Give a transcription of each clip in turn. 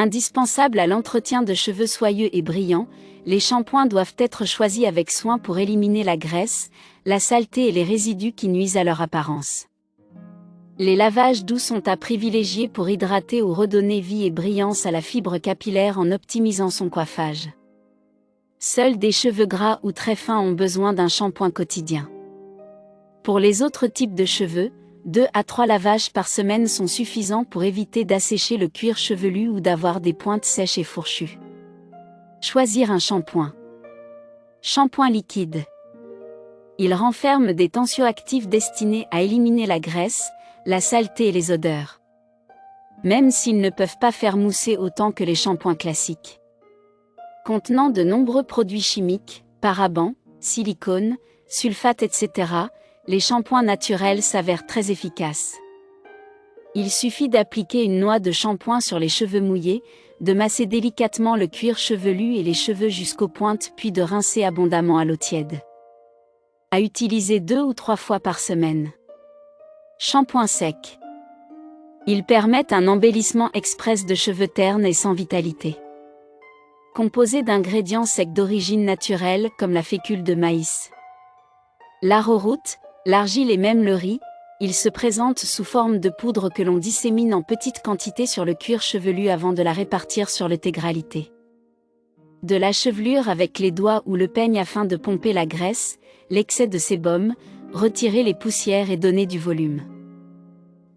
Indispensables à l'entretien de cheveux soyeux et brillants, les shampoings doivent être choisis avec soin pour éliminer la graisse, la saleté et les résidus qui nuisent à leur apparence. Les lavages doux sont à privilégier pour hydrater ou redonner vie et brillance à la fibre capillaire en optimisant son coiffage. Seuls des cheveux gras ou très fins ont besoin d'un shampoing quotidien. Pour les autres types de cheveux, 2 à 3 lavages par semaine sont suffisants pour éviter d'assécher le cuir chevelu ou d'avoir des pointes sèches et fourchues. Choisir un shampoing. Shampoing liquide. Il renferme des tensioactifs destinés à éliminer la graisse, la saleté et les odeurs. Même s'ils ne peuvent pas faire mousser autant que les shampoings classiques. Contenant de nombreux produits chimiques, parabens, silicones, sulfates, etc., les shampoings naturels s'avèrent très efficaces. Il suffit d'appliquer une noix de shampoing sur les cheveux mouillés, de masser délicatement le cuir chevelu et les cheveux jusqu'aux pointes puis de rincer abondamment à l'eau tiède. À utiliser 2 ou 3 fois par semaine. Shampoing sec. Ils permettent un embellissement express de cheveux ternes et sans vitalité. Composé d'ingrédients secs d'origine naturelle comme la fécule de maïs, l'arrowroot, l'argile et même le riz, ils se présentent sous forme de poudre que l'on dissémine en petites quantités sur le cuir chevelu avant de la répartir sur l'intégralité de la chevelure avec les doigts ou le peigne afin de pomper la graisse, l'excès de sébum, retirer les poussières et donner du volume.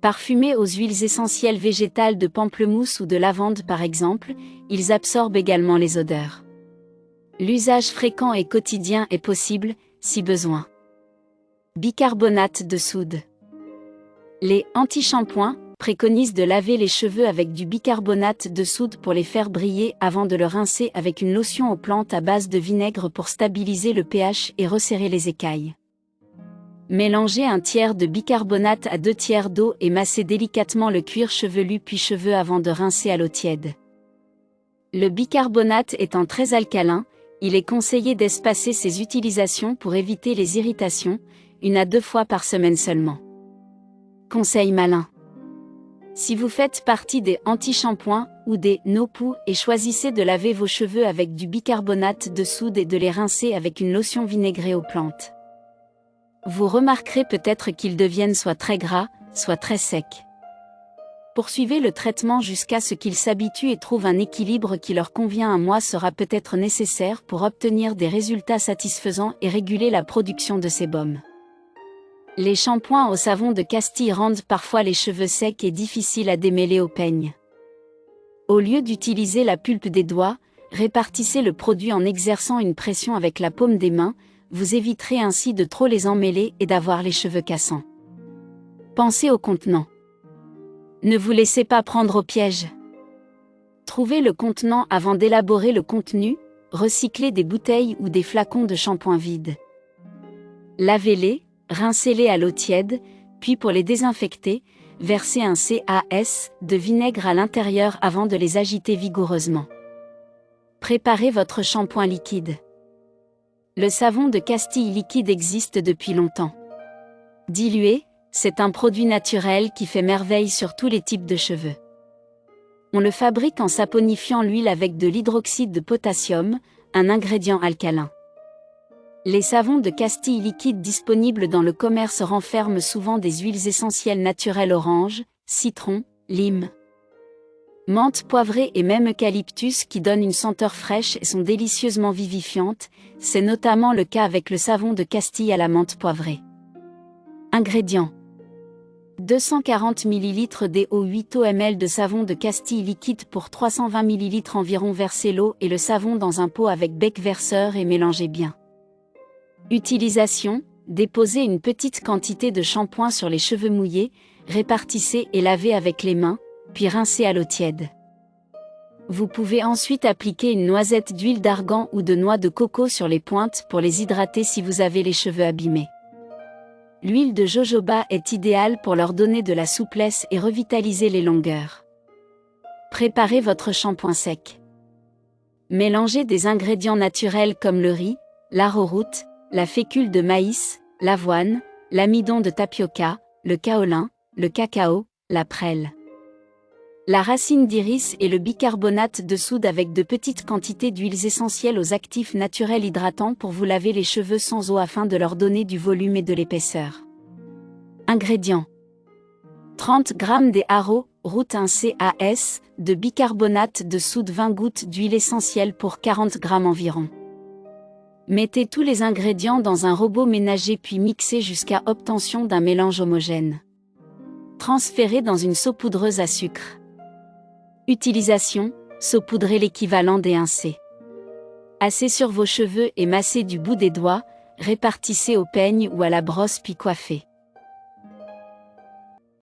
Parfumés aux huiles essentielles végétales de pamplemousse ou de lavande par exemple, ils absorbent également les odeurs. L'usage fréquent et quotidien est possible, si besoin. Bicarbonate de soude. Les anti-shampoings préconisent de laver les cheveux avec du bicarbonate de soude pour les faire briller avant de le rincer avec une lotion aux plantes à base de vinaigre pour stabiliser le pH et resserrer les écailles. Mélangez 1/3 de bicarbonate à 2/3 d'eau et massez délicatement le cuir chevelu puis cheveux avant de rincer à l'eau tiède. Le bicarbonate étant très alcalin, il est conseillé d'espacer ses utilisations pour éviter les irritations, 1 à 2 fois par semaine seulement. Conseil malin. Si vous faites partie des anti-shampoings ou des no-poo et choisissez de laver vos cheveux avec du bicarbonate de soude et de les rincer avec une lotion vinaigrée aux plantes, vous remarquerez peut-être qu'ils deviennent soit très gras, soit très secs. Poursuivez le traitement jusqu'à ce qu'ils s'habituent et trouvent un équilibre qui leur convient. Un mois sera peut-être nécessaire pour obtenir des résultats satisfaisants et réguler la production de sébum. Les shampoings au savon de Castille rendent parfois les cheveux secs et difficiles à démêler au peigne. Au lieu d'utiliser la pulpe des doigts, répartissez le produit en exerçant une pression avec la paume des mains, vous éviterez ainsi de trop les emmêler et d'avoir les cheveux cassants. Pensez au contenant. Ne vous laissez pas prendre au piège. Trouvez le contenant avant d'élaborer le contenu, recyclez des bouteilles ou des flacons de shampoing vides. Lavez-les, rincez-les à l'eau tiède, puis pour les désinfecter, versez un cas de vinaigre à l'intérieur avant de les agiter vigoureusement. Préparez votre shampoing liquide. Le savon de Castille liquide existe depuis longtemps. Dilué, c'est un produit naturel qui fait merveille sur tous les types de cheveux. On le fabrique en saponifiant l'huile avec de l'hydroxyde de potassium, un ingrédient alcalin. Les savons de Castille liquide disponibles dans le commerce renferment souvent des huiles essentielles naturelles orange, citron, lime, menthe poivrée et même eucalyptus qui donnent une senteur fraîche et sont délicieusement vivifiantes, c'est notamment le cas avec le savon de Castille à la menthe poivrée. Ingrédients. 240 ml d'eau 8 ml de savon de Castille liquide pour 320 ml environ. Versez l'eau et le savon dans un pot avec bec verseur et mélangez bien. Utilisation, déposez une petite quantité de shampoing sur les cheveux mouillés, répartissez et lavez avec les mains, puis rincez à l'eau tiède. Vous pouvez ensuite appliquer une noisette d'huile d'argan ou de noix de coco sur les pointes pour les hydrater si vous avez les cheveux abîmés. L'huile de jojoba est idéale pour leur donner de la souplesse et revitaliser les longueurs. Préparez votre shampoing sec. Mélangez des ingrédients naturels comme le riz, l'arrowroot, la fécule de maïs, l'avoine, l'amidon de tapioca, le kaolin, le cacao, la prêle. La racine d'iris et le bicarbonate de soude avec de petites quantités d'huiles essentielles aux actifs naturels hydratants pour vous laver les cheveux sans eau afin de leur donner du volume et de l'épaisseur. Ingrédients. 30 g d'HARO, route 1 CAS, de bicarbonate de soude 20 gouttes d'huile essentielle pour 40 g environ. Mettez tous les ingrédients dans un robot ménager puis mixez jusqu'à obtention d'un mélange homogène. Transférez dans une saupoudreuse à sucre. Utilisation, saupoudrez l'équivalent des 1C. Assez sur vos cheveux et massez du bout des doigts, répartissez au peigne ou à la brosse puis coiffez.